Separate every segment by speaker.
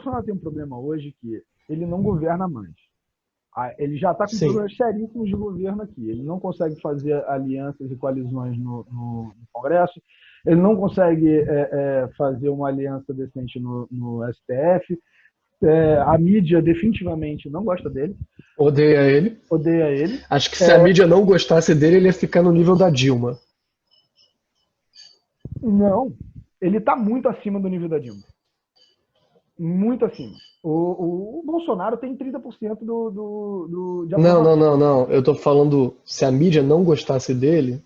Speaker 1: Bolsonaro tem um problema hoje que ele não governa mais. Ele já está com
Speaker 2: Sim.
Speaker 1: problemas seríssimos de governo aqui. Ele não consegue fazer alianças e coalizões no Congresso. Ele não consegue fazer uma aliança decente no STF. A mídia definitivamente não gosta dele.
Speaker 2: Odeia ele.
Speaker 1: Odeia ele.
Speaker 2: Acho que se a mídia não gostasse dele, ele ia ficar no nível da Dilma.
Speaker 1: Não. Ele está muito acima do nível da Dilma. Muito acima. O Bolsonaro tem 30% de aprovação.
Speaker 2: Não. Eu tô falando, se a mídia não gostasse dele,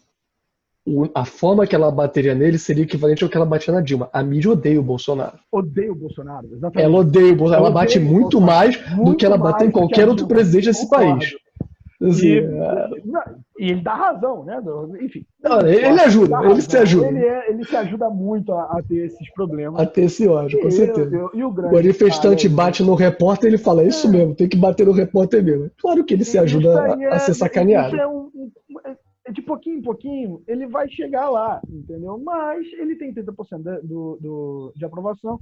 Speaker 2: a forma que ela bateria nele seria equivalente ao que ela batia na Dilma. A mídia odeia o Bolsonaro.
Speaker 1: Odeia o Bolsonaro, exatamente.
Speaker 2: Ela odeia o Bolsonaro. Ela bate muito mais do que ela bateu em qualquer outro presidente desse país. Assim,
Speaker 1: e ele dá razão, né? Enfim.
Speaker 2: Ele ajuda, ele se ajuda.
Speaker 1: Ele se ajuda muito a ter esses problemas.
Speaker 2: A ter esse ódio, com certeza.
Speaker 1: O
Speaker 2: manifestante bate no repórter, ele fala, é isso mesmo, tem que bater no repórter mesmo. Claro que ele se ajuda a ser sacaneado.
Speaker 1: De pouquinho em pouquinho, ele vai chegar lá, entendeu? Mas ele tem 30% de aprovação.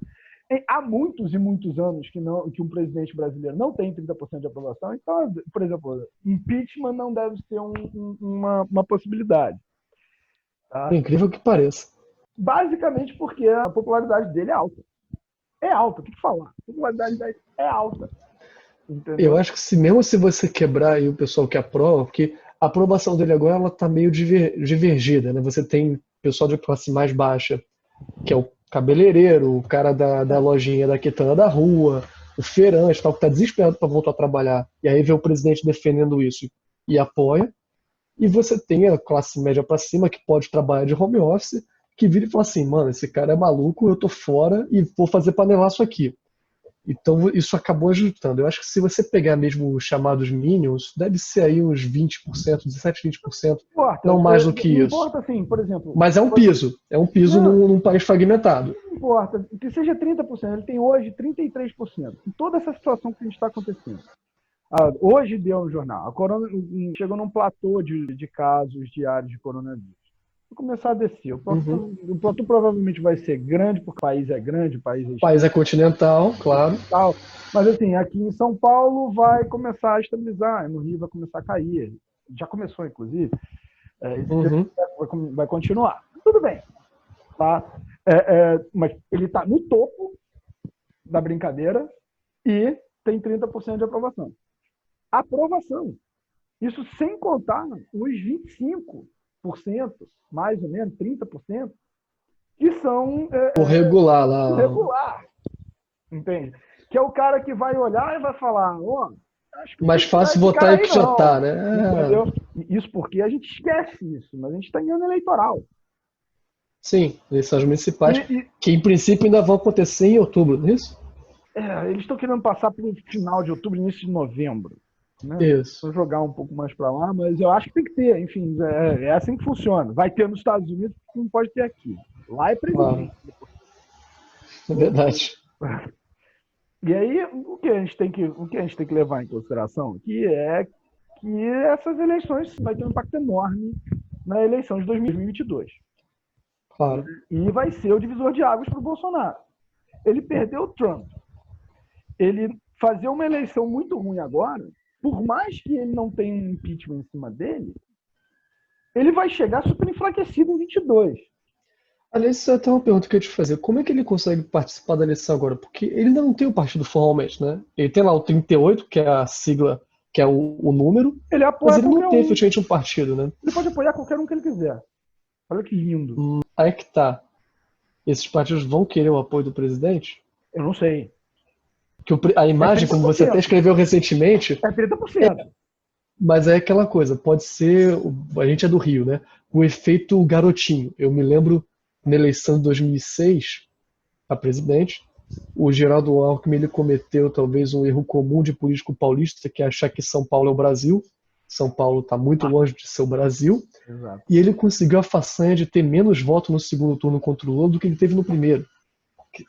Speaker 1: Há muitos e muitos anos que um presidente brasileiro não tem 30% de aprovação. Então, por exemplo, impeachment não deve ser uma possibilidade. Tá?
Speaker 2: É incrível que pareça.
Speaker 1: Basicamente porque a popularidade dele é alta. É alta, tem que falar. A popularidade dele é alta. Entendeu?
Speaker 2: Eu acho que mesmo se você quebrar aí o pessoal que aprova, porque a aprovação dele agora ela tá meio divergida, né? Você tem pessoal de classe mais baixa, que é o cabeleireiro, o cara da lojinha da quitanda da rua, o feirante, tal, que tá desesperado para voltar a trabalhar. E aí vê o presidente defendendo isso e apoia. E você tem a classe média para cima, que pode trabalhar de home office, que vira e fala assim, mano, esse cara é maluco, eu tô fora e vou fazer panelaço aqui. Então isso acabou ajudando. Eu acho que se você pegar mesmo os chamados minions, deve ser aí uns 20%, 17, 20%, não mais do que isso.
Speaker 1: Não importa, assim, por exemplo...
Speaker 2: Mas é um piso num país fragmentado.
Speaker 1: Não importa, que seja 30%, ele tem hoje 33%. Em toda essa situação que a gente está acontecendo. Hoje deu no jornal, a corona chegou num platô de casos diários de coronavírus. Vai começar a descer. O platô provavelmente vai ser grande, porque o país é grande, o país é
Speaker 2: continental, claro.
Speaker 1: Mas assim, aqui em São Paulo vai começar a estabilizar, no Rio vai começar a cair. Já começou, inclusive. Vai continuar. Tudo bem. Tá? Mas ele está no topo da brincadeira e tem 30% de aprovação. Aprovação. Isso sem contar os 25%, mais ou menos, 30%, que são...
Speaker 2: o regular lá.
Speaker 1: O regular. Entende? Que é o cara que vai olhar e vai falar, acho que
Speaker 2: mais fácil votar e pichotar, né?
Speaker 1: Entendeu? Isso porque a gente esquece isso, mas a gente está em ano eleitoral.
Speaker 2: Sim, eleições municipais, que em princípio ainda vão acontecer em outubro, não é isso?
Speaker 1: Eles estão querendo passar para o final de outubro, início de novembro. Né?
Speaker 2: Isso.
Speaker 1: Vou jogar um pouco mais para lá, mas eu acho que tem que ter. Enfim, é assim que funciona. Vai ter nos Estados Unidos, não pode ter aqui. Lá é presidente.
Speaker 2: É verdade.
Speaker 1: E aí, o que a gente tem que levar em consideração aqui é que essas eleições vai ter um impacto enorme na eleição de 2022.
Speaker 2: Claro.
Speaker 1: E vai ser o divisor de águas para o Bolsonaro. Ele perdeu o Trump. Ele fazer uma eleição muito ruim agora, por mais que ele não tenha um impeachment em cima dele, ele vai chegar super enfraquecido em 22.
Speaker 2: Aliás, isso é até uma pergunta que eu ia te fazer. Como é que ele consegue participar da eleição agora? Porque ele ainda não tem o partido formalmente, né? Ele tem lá o 38, que é a sigla, que é o número,
Speaker 1: ele apoia
Speaker 2: mas ele não tem efetivamente um partido, né?
Speaker 1: Ele pode apoiar qualquer um que ele quiser. Olha que lindo.
Speaker 2: Aí que tá. Esses partidos vão querer o apoio do presidente?
Speaker 1: Eu não sei.
Speaker 2: Que a imagem, como você até escreveu recentemente...
Speaker 1: É 30%.
Speaker 2: Mas é aquela coisa, pode ser... A gente é do Rio, né? O efeito garotinho. Eu me lembro, na eleição de 2006, a presidente, o Geraldo Alckmin ele cometeu talvez um erro comum de político paulista, que é achar que São Paulo é o Brasil. São Paulo está muito longe de ser o Brasil.
Speaker 1: Exato.
Speaker 2: E ele conseguiu a façanha de ter menos votos no segundo turno contra o Lula do que ele teve no primeiro.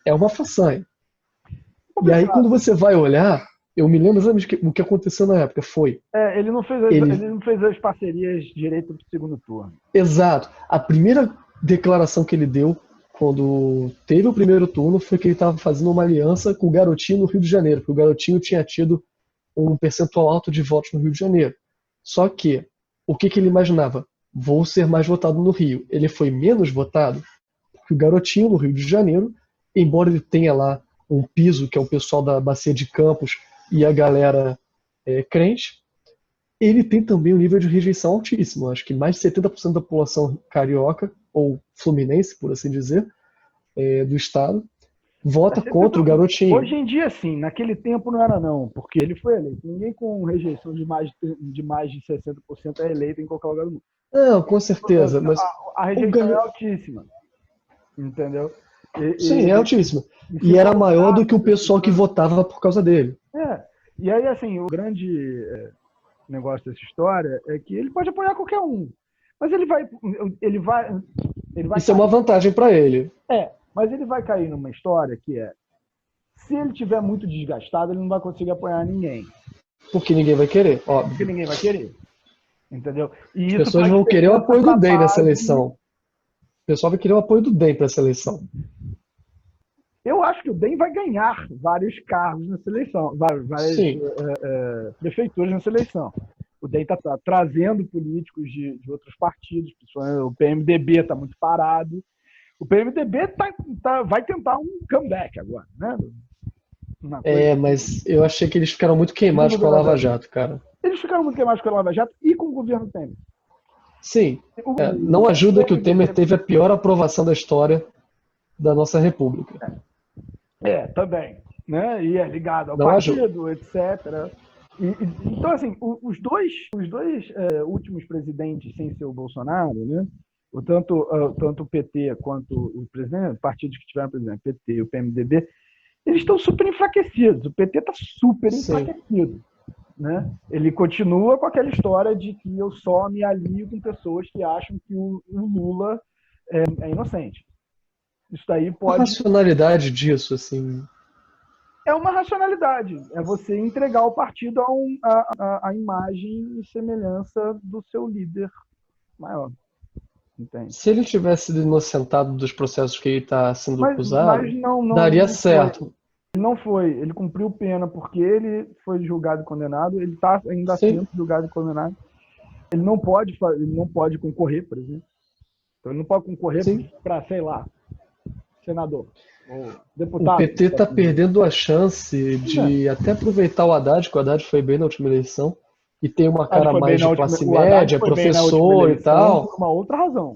Speaker 2: É uma façanha. E aí, quando você vai olhar, eu me lembro exatamente o que aconteceu na época. Foi.
Speaker 1: Ele não fez as parcerias direito para o segundo turno.
Speaker 2: Exato. A primeira declaração que ele deu quando teve o primeiro turno, foi que ele estava fazendo uma aliança com o Garotinho no Rio de Janeiro, porque o Garotinho tinha tido um percentual alto de votos no Rio de Janeiro. Só que, o que ele imaginava? Vou ser mais votado no Rio. Ele foi menos votado porque o Garotinho no Rio de Janeiro, embora ele tenha lá um piso, que é o pessoal da Bacia de Campos e a galera crente, ele tem também um nível de rejeição altíssimo. Acho que mais de 70% da população carioca, ou fluminense, por assim dizer, do estado, vota contra o Garotinho.
Speaker 1: Hoje em dia, sim. Naquele tempo não era não, porque ele foi eleito. Ninguém com rejeição de mais de 60% é eleito em qualquer lugar do mundo.
Speaker 2: Não, com certeza. Mas
Speaker 1: a rejeição é altíssima. Entendeu?
Speaker 2: Sim, é altíssima. E era maior do que o pessoal que votava por causa dele.
Speaker 1: E aí, assim, o grande negócio dessa história é que ele pode apoiar qualquer um. Mas ele vai
Speaker 2: Isso é uma vantagem para ele.
Speaker 1: Mas ele vai cair numa história que se ele tiver muito desgastado, ele não vai conseguir apoiar ninguém.
Speaker 2: Porque ninguém vai querer, óbvio.
Speaker 1: Porque ninguém vai querer. Entendeu? E
Speaker 2: as pessoas vão querer o apoio do DEM nessa eleição. O pessoal vai querer o apoio do DEM para essa eleição.
Speaker 1: Eu acho que o DEM vai ganhar vários cargos nessa eleição, várias prefeituras nessa eleição. O DEM está trazendo políticos de outros partidos, principalmente o PMDB está muito parado. O PMDB vai tentar um comeback agora, né?
Speaker 2: Mas eu achei que eles ficaram muito queimados com a Lava Jato, cara.
Speaker 1: Eles ficaram muito queimados com a Lava Jato e com o governo Temer.
Speaker 2: Sim. Não ajuda que o Temer teve a pior aprovação da história da nossa república.
Speaker 1: Também. Né? E é ligado ao
Speaker 2: não
Speaker 1: partido,
Speaker 2: ajuda.
Speaker 1: etc. Então, assim, os dois últimos presidentes sem ser o Bolsonaro, né? Tanto o PT quanto o presidente, partidos que tiveram presidente, PT e o PMDB, eles estão super enfraquecidos. O PT está super enfraquecido. Né? Ele continua com aquela história de que eu só me alio com pessoas que acham que o Lula é inocente. Isso daí pode...
Speaker 2: A racionalidade disso, assim...
Speaker 1: É uma racionalidade. É você entregar o partido a imagem e semelhança do seu líder maior. Entende?
Speaker 2: Se ele tivesse sido inocentado dos processos que ele está sendo acusado,
Speaker 1: não
Speaker 2: daria certo.
Speaker 1: Ele não foi. Ele cumpriu pena porque ele foi julgado e condenado. Ele está ainda sendo julgado e condenado. Ele não pode concorrer, por exemplo. Então ele não pode concorrer para, sei lá, senador ou deputado.
Speaker 2: O PT está perdendo a chance de até aproveitar o Haddad, que o Haddad foi bem na última eleição, e tem uma cara mais de classe média, professor e tal.
Speaker 1: Por uma outra razão.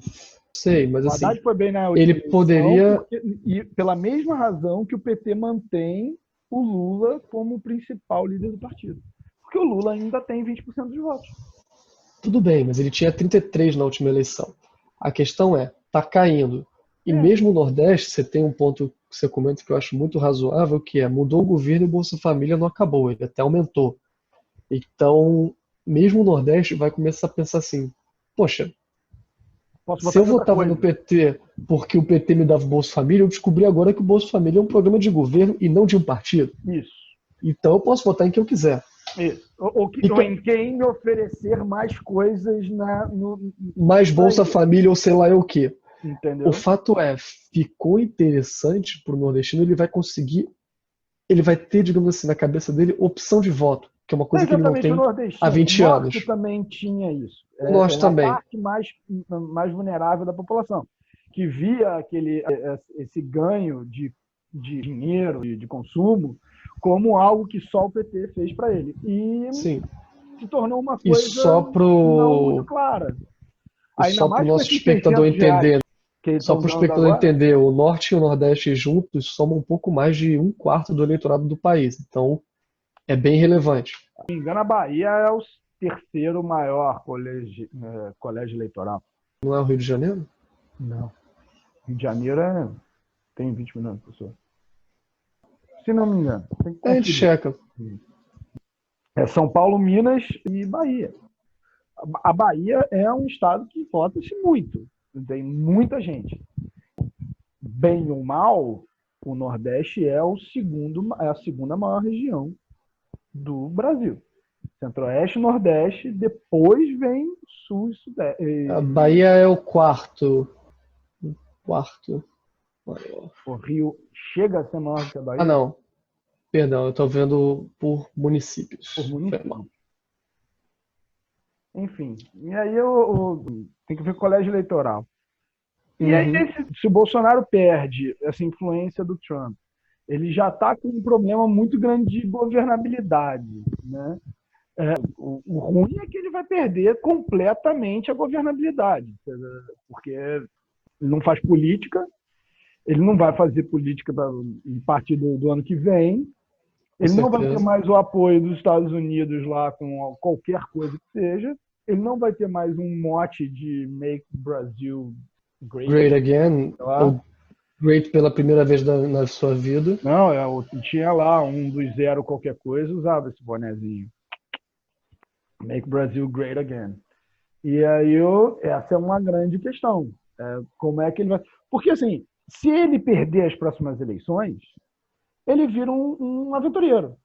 Speaker 2: Sei, mas assim,
Speaker 1: o Haddad foi bem na última
Speaker 2: ele poderia...
Speaker 1: E pela mesma razão que o PT mantém o Lula como principal líder do partido. Porque o Lula ainda tem 20% dos votos.
Speaker 2: Tudo bem, mas ele tinha 33 na última eleição. A questão tá caindo. E mesmo no Nordeste, você tem um ponto que você comenta que eu acho muito razoável, que mudou o governo e o Bolsa Família não acabou, ele até aumentou. Então, mesmo o Nordeste vai começar a pensar assim, poxa, se eu votava no PT porque o PT me dava o Bolsa Família, eu descobri agora que o Bolsa Família é um programa de governo e não de um partido.
Speaker 1: Isso.
Speaker 2: Então eu posso votar em quem eu quiser.
Speaker 1: Isso. Ou em quem me oferecer mais coisas
Speaker 2: mais Bolsa Família ou sei lá o quê.
Speaker 1: Entendeu?
Speaker 2: O fato ficou interessante para o nordestino, ele vai ter, digamos assim, na cabeça dele, opção de voto, que é uma coisa que ele não tem há 20 anos.
Speaker 1: O Norte também tinha isso.
Speaker 2: O Norte também.
Speaker 1: A parte mais vulnerável da população, que via esse ganho de dinheiro, de consumo, como algo que só o PT fez para ele. E se tornou uma coisa não muito clara.
Speaker 2: E só para o nosso espectador entender, o Norte e o Nordeste juntos somam um pouco mais de 1/4 do eleitorado do país. Então, é bem relevante.
Speaker 1: Se não me engano, a Bahia é o terceiro maior colégio eleitoral.
Speaker 2: Não é o Rio de Janeiro?
Speaker 1: Não. Rio de Janeiro tem 20 milhões de pessoas. Se não me engano.
Speaker 2: A gente checa.
Speaker 1: São Paulo, Minas e Bahia. A Bahia é um estado que vota-se muito. Tem muita gente. Bem ou mal, o Nordeste é a segunda maior região do Brasil. Centro-Oeste e Nordeste, depois vem Sul e Sudeste.
Speaker 2: A Bahia é o quarto. Maior.
Speaker 1: O Rio chega a ser maior que a Bahia?
Speaker 2: Ah, não. Perdão, eu tô vendo por municípios.
Speaker 1: Por
Speaker 2: Foi mal.
Speaker 1: município. Enfim, e aí tem que ver colégio eleitoral. E aí, se o Bolsonaro perde essa influência do Trump, ele já está com um problema muito grande de governabilidade, né? O ruim é que ele vai perder completamente a governabilidade, porque ele não faz política, ele não vai fazer política a partir do ano que vem, ele não vai ter mais o apoio dos Estados Unidos lá com qualquer coisa que seja, ele não vai ter mais um mote de Make Brazil
Speaker 2: Great Again, ou Great pela primeira vez na sua vida.
Speaker 1: Não, tinha lá um dos zero qualquer coisa, usava esse bonezinho. Make Brazil Great Again. E aí essa é uma grande questão. Como é que ele vai... Porque assim, se ele perder as próximas eleições, ele vira um aventureiro.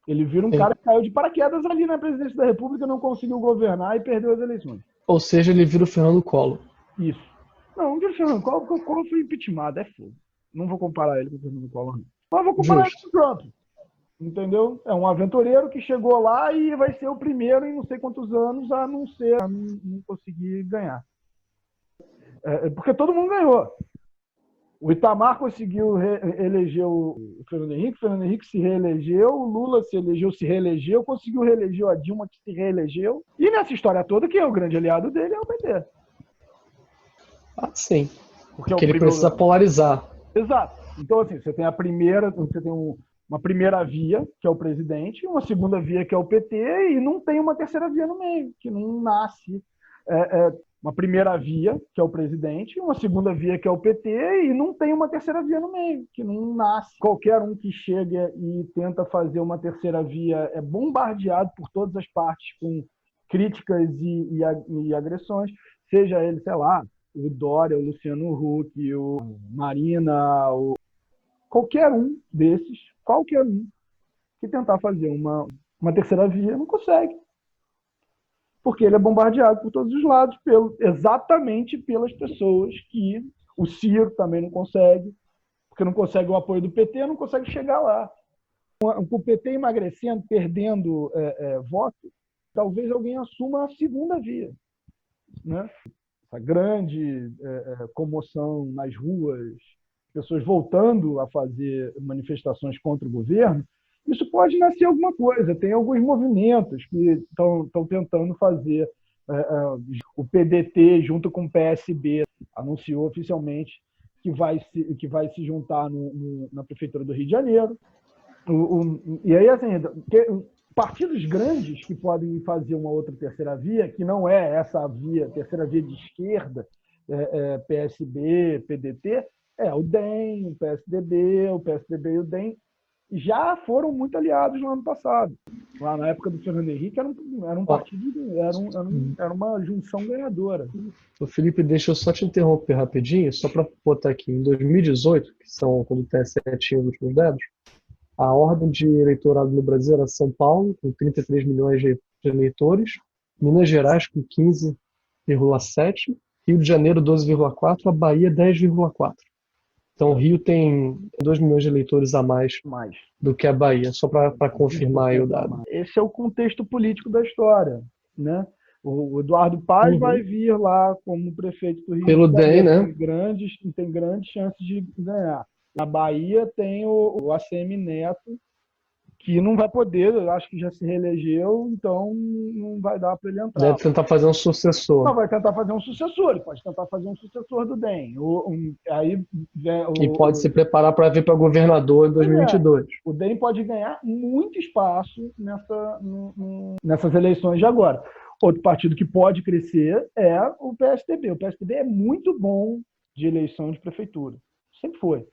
Speaker 1: Ele vira um cara que caiu de paraquedas ali na presidência da República, não conseguiu governar e perdeu as eleições.
Speaker 2: Ou seja, ele vira o Fernando Collor.
Speaker 1: Isso. Não vira o Fernando Collor, porque o Collor foi impeachmentado, é fogo. Não vou comparar ele com o Fernando Collor, não. Mas vou comparar ele com o Trump. Entendeu? É um aventureiro que chegou lá e vai ser o primeiro em não sei quantos anos a não conseguir ganhar. Porque todo mundo ganhou. O Itamar conseguiu eleger o Fernando Henrique se reelegeu, o Lula se reelegeu, conseguiu reeleger a Dilma, que se reelegeu. E nessa história toda, quem é o grande aliado dele é o PT.
Speaker 2: Ah, sim.
Speaker 1: Porque
Speaker 2: ele precisa polarizar.
Speaker 1: Exato. Então, assim, você tem uma primeira via, que é o presidente, uma segunda via, que é o PT, e não tem uma terceira via no meio, que não nasce. Uma primeira via, que é o presidente, uma segunda via, que é o PT, e não tem uma terceira via no meio, que não nasce. Qualquer um que chega e tenta fazer uma terceira via é bombardeado por todas as partes com críticas e agressões, seja ele, sei lá, o Dória, o Luciano Huck, o Marina, qualquer um desses, qualquer um que tentar fazer uma terceira via não consegue. Porque ele é bombardeado por todos os lados, exatamente pelas pessoas que o Ciro também não consegue, porque não consegue o apoio do PT, não consegue chegar lá. Com o PT emagrecendo, perdendo voto, talvez alguém assuma a segunda via. Né? Essa grande comoção nas ruas, pessoas voltando a fazer manifestações contra o governo, isso pode nascer alguma coisa. Tem alguns movimentos que estão tentando fazer. O PDT, junto com o PSB, anunciou oficialmente que vai se juntar na Prefeitura do Rio de Janeiro. E aí, assim, partidos grandes que podem fazer uma outra terceira via, que não é essa via, terceira via de esquerda, PSB, PDT, o DEM, o PSDB e o DEM, já foram muito aliados no ano passado. Lá na época do Fernando Henrique era um partido, era uma junção ganhadora.
Speaker 2: O Felipe, deixa eu só te interromper rapidinho, só para botar aqui. Em 2018, que são quando o TSE tinha os últimos dados, a ordem de eleitorado no Brasil era São Paulo, com 33 milhões de eleitores, Minas Gerais, com 15,7, Rio de Janeiro, 12,4, a Bahia, 10,4. Então, o Rio tem 2 milhões de eleitores a mais do que a Bahia, só para confirmar aí o dado.
Speaker 1: Esse é o contexto político da história, né? O Eduardo Paz vai vir lá como prefeito do Rio
Speaker 2: pelo
Speaker 1: de Janeiro,
Speaker 2: DEM, né?
Speaker 1: Tem grandes chances de ganhar. Na Bahia tem o ACM Neto, que não vai poder, eu acho que já se reelegeu, então não vai dar para ele entrar.
Speaker 2: Deve tentar fazer um sucessor.
Speaker 1: Não, vai tentar fazer um sucessor, ele pode tentar fazer um sucessor do DEM.
Speaker 2: E pode se preparar para vir para governador em 2022.
Speaker 1: O DEM pode ganhar muito espaço nessas eleições de agora. Outro partido que pode crescer é o PSDB. O PSDB é muito bom de eleição de prefeitura. Sempre foi.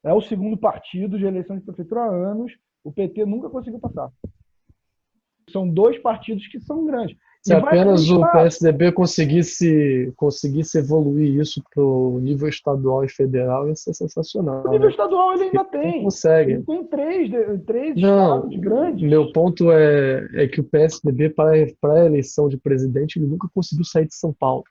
Speaker 1: É o segundo partido de eleição de prefeitura há anos. O PT nunca conseguiu passar. São dois partidos que são grandes.
Speaker 2: Se apenas o PSDB conseguisse evoluir isso para o nível estadual e federal, ia ser sensacional.
Speaker 1: O nível estadual ele ainda tem.
Speaker 2: Consegue.
Speaker 1: Ele tem três estados grandes.
Speaker 2: Meu ponto é que o PSDB, para a eleição de presidente, ele nunca conseguiu sair de São Paulo.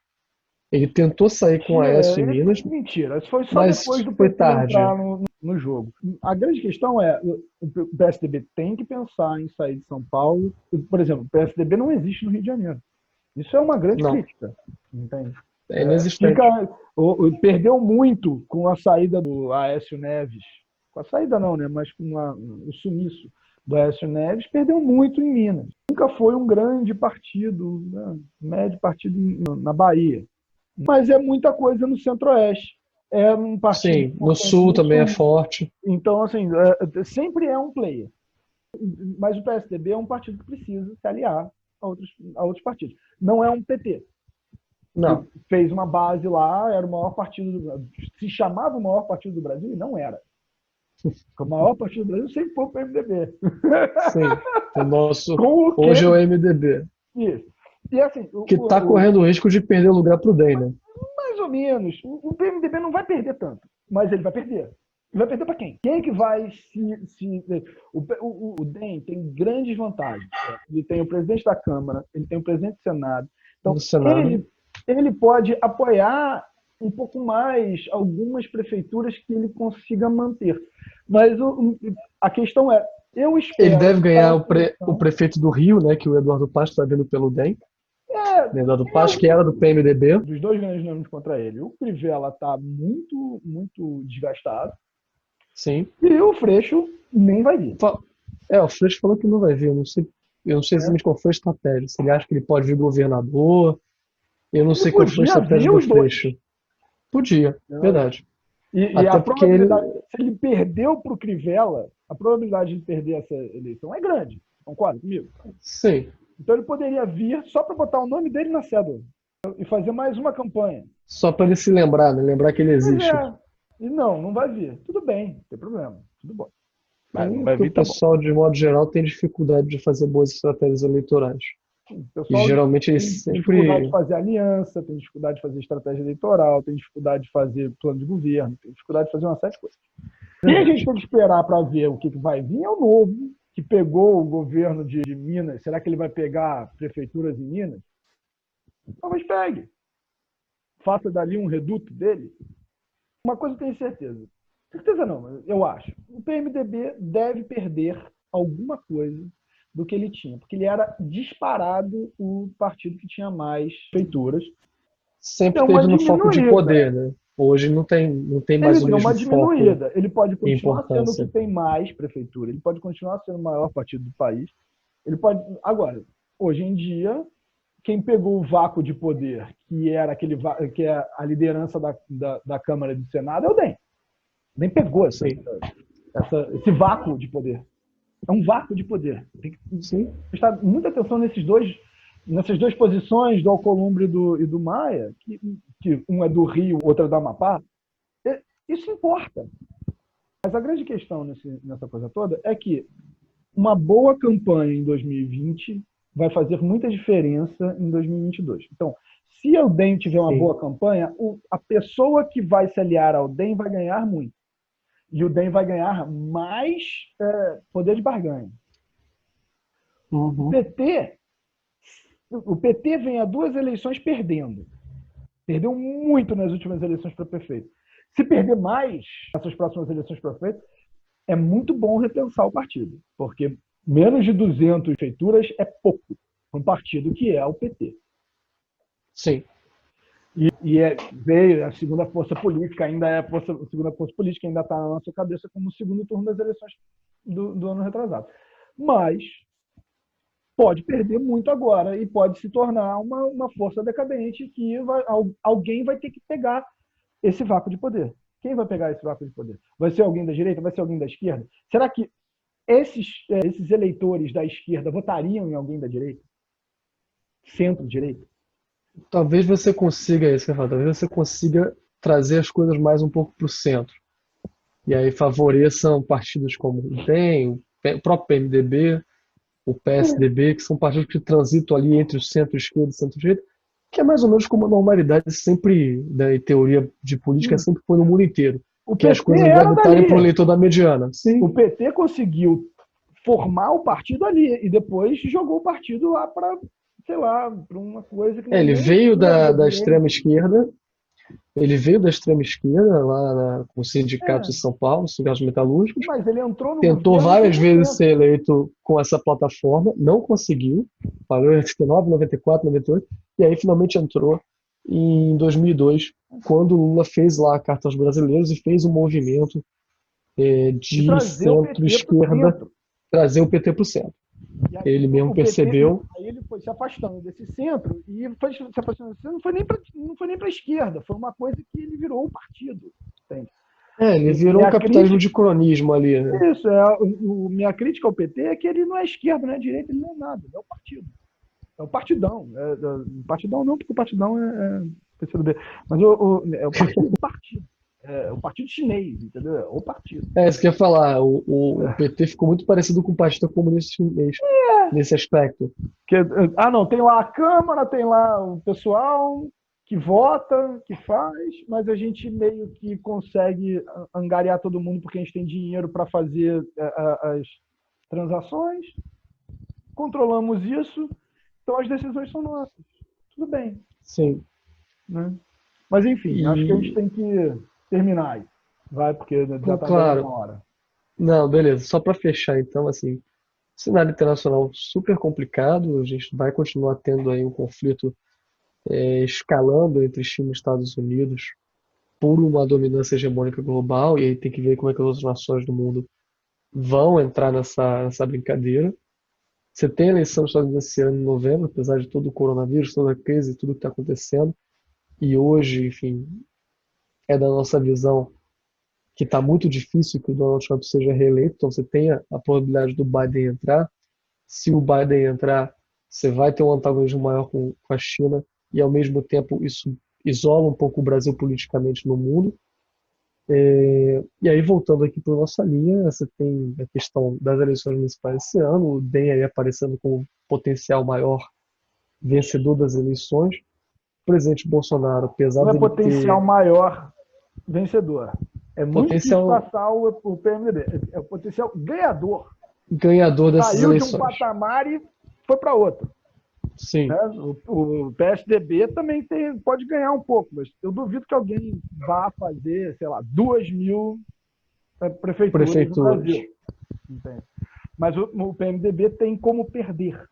Speaker 2: Ele tentou sair com a Aécio em Minas,
Speaker 1: Mentira, isso foi só
Speaker 2: mas
Speaker 1: depois do
Speaker 2: foi
Speaker 1: PT
Speaker 2: tarde.
Speaker 1: entrar no jogo. A grande questão é, o PSDB tem que pensar em sair de São Paulo. Por exemplo, o PSDB não existe no Rio de Janeiro. Isso é uma grande
Speaker 2: Não,
Speaker 1: crítica, entende?
Speaker 2: é inexistente.
Speaker 1: Perdeu muito com a saída do Aécio Neves. Com a saída não, né? Mas com o sumiço do Aécio Neves, perdeu muito em Minas. Nunca foi um grande partido, né? Médio partido na Bahia. Mas é muita coisa no Centro-Oeste. É um partido
Speaker 2: Sim, no Sul também é forte.
Speaker 1: Então, assim, sempre é um player. Mas o PSDB é um partido que precisa se aliar a outros partidos. Não é um PT.
Speaker 2: Não.
Speaker 1: Que fez uma base lá, era o maior partido se chamava o maior partido do Brasil e não era. O maior partido do Brasil sempre foi o PMDB.
Speaker 2: Sim, o nosso hoje é o MDB.
Speaker 1: Isso. E assim,
Speaker 2: que está correndo o risco de perder o lugar para o DEM, né?
Speaker 1: Mais ou menos. O PMDB não vai perder tanto, mas ele vai perder. Ele vai perder para quem? Quem que vai se... O DEM tem grandes vantagens. Ele tem o presidente da Câmara, ele tem o presidente do Senado. Então, ele pode apoiar um pouco mais algumas prefeituras que ele consiga manter. Mas a questão é, eu espero...
Speaker 2: Ele deve ganhar o prefeito do Rio, né, que o Eduardo Paes está vindo pelo DEM. Eduardo Paes, que era do PMDB.
Speaker 1: Dos dois grandes nomes contra ele. O Crivella está muito, muito desgastado.
Speaker 2: Sim.
Speaker 1: E o Freixo nem vai vir.
Speaker 2: O Freixo falou que não vai vir. Eu não sei exatamente qual foi a estratégia. Se ele acha que ele pode vir governador. Eu não sei qual foi a estratégia do Freixo. Podia, verdade.
Speaker 1: E a probabilidade, se ele perdeu para o Crivella, a probabilidade de perder essa eleição é grande. Concorda comigo?
Speaker 2: Sim.
Speaker 1: Então ele poderia vir só para botar o nome dele na cédula e fazer mais uma campanha.
Speaker 2: Só para ele se lembrar, né? Lembrar que ele existe.
Speaker 1: E não vai vir. Tudo bem, não tem problema. Tudo bom.
Speaker 2: Mas não vai vir, o pessoal, de modo geral, tem dificuldade de fazer boas estratégias eleitorais. E geralmente eles
Speaker 1: tem dificuldade de fazer aliança, tem dificuldade de fazer estratégia eleitoral, tem dificuldade de fazer plano de governo, tem dificuldade de fazer uma série de coisas. E a gente tem que esperar para ver o que vai vir. É o novo, que pegou o governo de Minas. Será que ele vai pegar prefeituras em Minas? Talvez pegue. Faça dali um reduto dele. Uma coisa eu tenho certeza. Certeza não, eu acho. O PMDB deve perder alguma coisa do que ele tinha, porque ele era disparado o partido que tinha mais prefeituras.
Speaker 2: Sempre teve no foco de poder, né? Hoje não tem mais o mesmo
Speaker 1: uma diminuída.
Speaker 2: Foco.
Speaker 1: Ele pode continuar sendo o que tem mais prefeitura, ele pode continuar sendo o maior partido do país. Ele pode. Agora, hoje em dia, quem pegou o vácuo de poder, que é a liderança da Câmara e do Senado, é o DEM. O DEM pegou esse vácuo de poder. É um vácuo de poder. Tem que prestar muita atenção nessas duas posições do Alcolumbre e do Maia, que um é do Rio, outro é do Amapá. Isso importa. Mas a grande questão nessa coisa toda é que uma boa campanha em 2020 vai fazer muita diferença em 2022. Então, se o DEM tiver uma boa campanha, a pessoa que vai se aliar ao DEM vai ganhar muito. E o DEM vai ganhar mais poder de barganha.
Speaker 2: Uhum.
Speaker 1: O PT vem a 2 eleições perdendo. Perdeu muito nas últimas eleições para prefeito. Se perder mais nessas próximas eleições para prefeito, é muito bom repensar o partido. Porque menos de 200 prefeituras é pouco para um partido que é o PT.
Speaker 2: Sim.
Speaker 1: Veio a segunda força política, a segunda força política ainda está na nossa cabeça como o segundo turno das eleições do ano retrasado. Mas pode perder muito agora e pode se tornar uma força decadente que alguém vai ter que pegar esse vácuo de poder. Quem vai pegar esse vácuo de poder? Vai ser alguém da direita? Vai ser alguém da esquerda? Será que esses eleitores da esquerda votariam em alguém da direita? Centro-direita?
Speaker 2: Talvez você consiga talvez você consiga trazer as coisas mais um pouco para o centro. E aí favoreçam partidos como o DEM, o próprio PMDB, o PSDB, que são partidos que transitam ali entre o centro-esquerda e o centro-direita, que é mais ou menos como a normalidade sempre, né, em teoria de política, sempre foi no mundo inteiro. Que as coisas gravitarem para o eleitor da mediana. Sim.
Speaker 1: O PT conseguiu formar o partido ali e depois jogou o partido lá para sei lá, para uma coisa que não
Speaker 2: Ele
Speaker 1: nem
Speaker 2: veio
Speaker 1: tem a ver
Speaker 2: da
Speaker 1: direito.
Speaker 2: extrema esquerda, ele veio da extrema esquerda, com os sindicatos
Speaker 1: É,
Speaker 2: de São Paulo, sindicatos metalúrgicos,
Speaker 1: mas ele entrou no
Speaker 2: tentou
Speaker 1: governo
Speaker 2: várias
Speaker 1: como
Speaker 2: vezes
Speaker 1: centro.
Speaker 2: ser eleito com essa plataforma, não conseguiu, falhou em 89, 94, 98, e aí finalmente entrou em 2002, quando o Lula fez lá a Carta aos Brasileiros e fez um movimento
Speaker 1: De
Speaker 2: de
Speaker 1: trazer o PT para o
Speaker 2: centro-esquerda,
Speaker 1: centro.
Speaker 2: trazer o PT para o centro.
Speaker 1: E aí
Speaker 2: Ele mesmo
Speaker 1: o PT,
Speaker 2: percebeu.
Speaker 1: aí ele foi se afastando desse centro e foi se afastando desse centro, não foi nem para a esquerda, foi uma coisa que ele virou um partido. Entende?
Speaker 2: Ele virou um
Speaker 1: Minha
Speaker 2: capitalismo
Speaker 1: crítica,
Speaker 2: de cronismo ali, né?
Speaker 1: isso, minha crítica ao PT é que ele não é esquerda, não é direita, ele não é nada, ele é o partido. É o partidão. Partidão não, porque o partidão é PCdoB. Mas é o partido do partido. É o partido chinês, entendeu? É o partido.
Speaker 2: Isso que eu ia falar. O PT ficou muito parecido com o Partido Comunista Chinês nesse aspecto.
Speaker 1: Que, não, tem lá a Câmara, tem lá o pessoal que vota, que faz, mas a gente meio que consegue angariar todo mundo porque a gente tem dinheiro para fazer as transações, controlamos isso, então as decisões são nossas. Tudo bem,
Speaker 2: Sim.
Speaker 1: né? Mas enfim, acho que a gente
Speaker 2: E,
Speaker 1: tem que terminar aí. Vai, porque já está dando
Speaker 2: claro,
Speaker 1: uma hora.
Speaker 2: não, beleza. Só para fechar, então, assim, cenário internacional super complicado. A gente vai continuar tendo aí um conflito escalando entre China e Estados Unidos por uma dominância hegemônica global. E aí tem que ver como é que as outras nações do mundo vão entrar nessa brincadeira. Você tem a eleição dos Estados Unidos esse ano, em novembro, apesar de todo o coronavírus, toda a crise, tudo que está acontecendo. E hoje, enfim, é da nossa visão que está muito difícil que o Donald Trump seja reeleito, então você tem a probabilidade do Biden entrar. Se o Biden entrar, você vai ter um antagonismo maior com a China e, ao mesmo tempo, isso isola um pouco o Brasil politicamente no mundo. E aí, voltando aqui para a nossa linha, você tem a questão das eleições municipais esse ano, o DEM aí aparecendo como potencial maior vencedor das eleições. O presidente Bolsonaro, apesar
Speaker 1: Não é
Speaker 2: dele
Speaker 1: potencial
Speaker 2: ter
Speaker 1: maior vencedor. É muito difícil
Speaker 2: potencial
Speaker 1: passar o PMDB. É o potencial ganhador.
Speaker 2: ganhador dessas
Speaker 1: Saiu de um
Speaker 2: eleições.
Speaker 1: patamar e foi para outro.
Speaker 2: Sim,
Speaker 1: Né? O PSDB também pode ganhar um pouco, mas eu duvido que alguém vá fazer, sei lá, 2.000 prefeituras no
Speaker 2: prefeituras.
Speaker 1: Brasil. Entende? Mas o PMDB tem como perder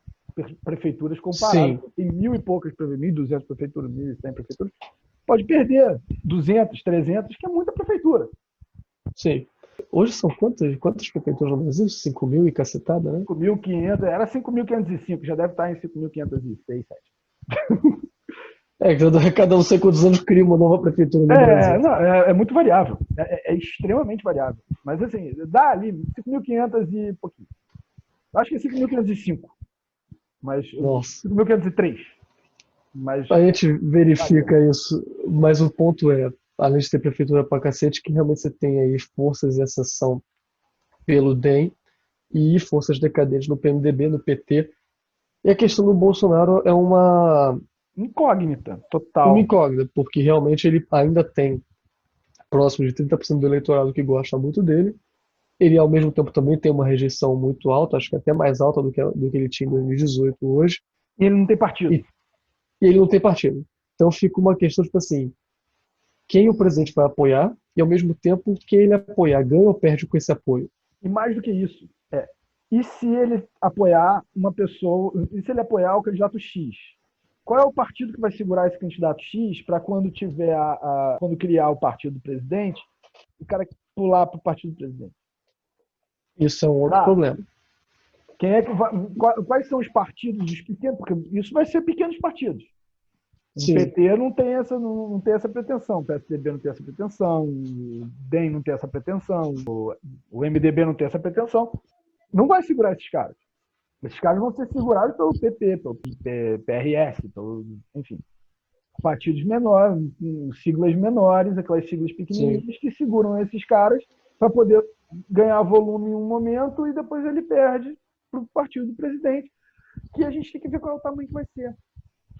Speaker 1: prefeituras comparadas.
Speaker 2: Sim,
Speaker 1: Tem 1.000 e poucas, 1.200 prefeituras, 1.100 prefeituras. Pode perder 200, 300, que é muita prefeitura.
Speaker 2: sim. Hoje são quantas prefeituras no Brasil? 5 mil e cacetada, né?
Speaker 1: 5.500, era 5.505, já deve estar em 5.506, 7.
Speaker 2: Que cada não sei quantos anos cria uma nova prefeitura no Brasil.
Speaker 1: Não, é muito variável. É extremamente variável. Mas, assim, dá ali 5.500 e pouquinho. Acho que é 5.505. Mas
Speaker 2: Nossa.
Speaker 1: 5.503. Mas
Speaker 2: A gente
Speaker 1: varia.
Speaker 2: verifica isso, mas o ponto é, além de ter prefeitura pra cacete, que realmente você tem aí forças de exceção pelo DEM e forças decadentes no PMDB, no PT. E a questão do Bolsonaro é
Speaker 1: Incógnita,
Speaker 2: uma
Speaker 1: total.
Speaker 2: incógnita, porque realmente ele ainda tem próximo de 30% do eleitorado que gosta muito dele. Ele, ao mesmo tempo, também tem uma rejeição muito alta, acho que até mais alta do que ele tinha em 2018 hoje,
Speaker 1: E ele não tem partido.
Speaker 2: e, e ele não tem partido. Então fica uma questão, tipo assim, quem o presidente vai apoiar e, ao mesmo tempo, quem ele apoiar, ganha ou perde com esse apoio.
Speaker 1: E mais do que isso, e se ele apoiar uma pessoa, e se ele apoiar o candidato X? Qual é o partido que vai segurar esse candidato X para quando tiver quando criar o partido do presidente, o cara pular para o partido do presidente?
Speaker 2: Isso é um outro
Speaker 1: Tá?
Speaker 2: problema.
Speaker 1: Quem é que vai, quais são os partidos dos pequenos? Porque isso vai ser pequenos partidos. O
Speaker 2: Sim,
Speaker 1: PT não tem essa pretensão, o PSDB não tem essa pretensão, o DEM não tem essa pretensão, o MDB não tem essa pretensão. Não vai segurar esses caras. Esses caras vão ser segurados pelo PP, pelo PRS, enfim, partidos menores, com siglas menores, aquelas siglas
Speaker 2: sim.
Speaker 1: pequenininhas que seguram esses caras para poder ganhar volume em um momento e depois ele perde para o partido do presidente, que a gente tem que ver qual é o tamanho que vai ser.